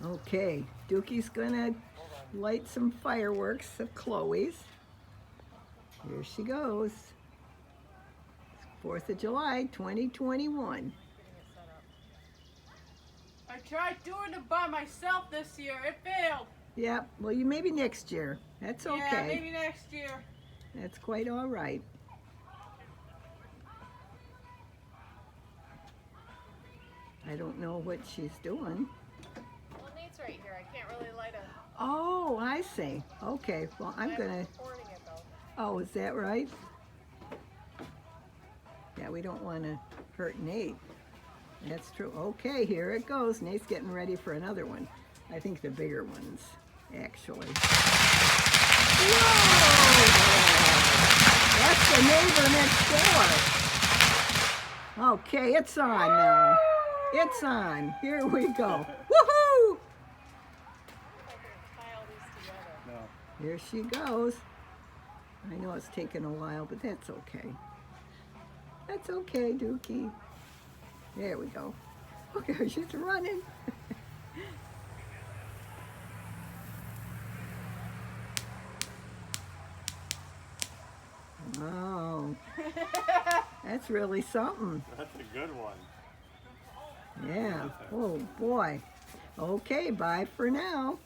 Okay, Dookie's gonna light some fireworks of Chloe's. Here she goes. 4th of July, 2021. I tried doing it by myself this year. It failed. Yeah, well, you maybe next year. That's okay. Yeah, maybe next year. That's quite all right. I don't know what she's doing. Well, Nate's right here. I can't really light a. Oh, I see. Okay, well, I'm gonna. Recording it though. Oh, is that right? Yeah, we don't want to hurt Nate. That's true. Okay, here it goes. Nate's getting ready for another one. I think the bigger ones, actually. Whoa! That's the neighbor next door. Okay, it's on now. It's on. Here we go. Woohoo! Tie all these together. No. Here she goes. I know it's taken a while, but that's okay. That's okay, Dookie. There we go. Okay, she's running. Oh, that's really something. That's a good one. Yeah. Oh, boy. Okay, bye for now.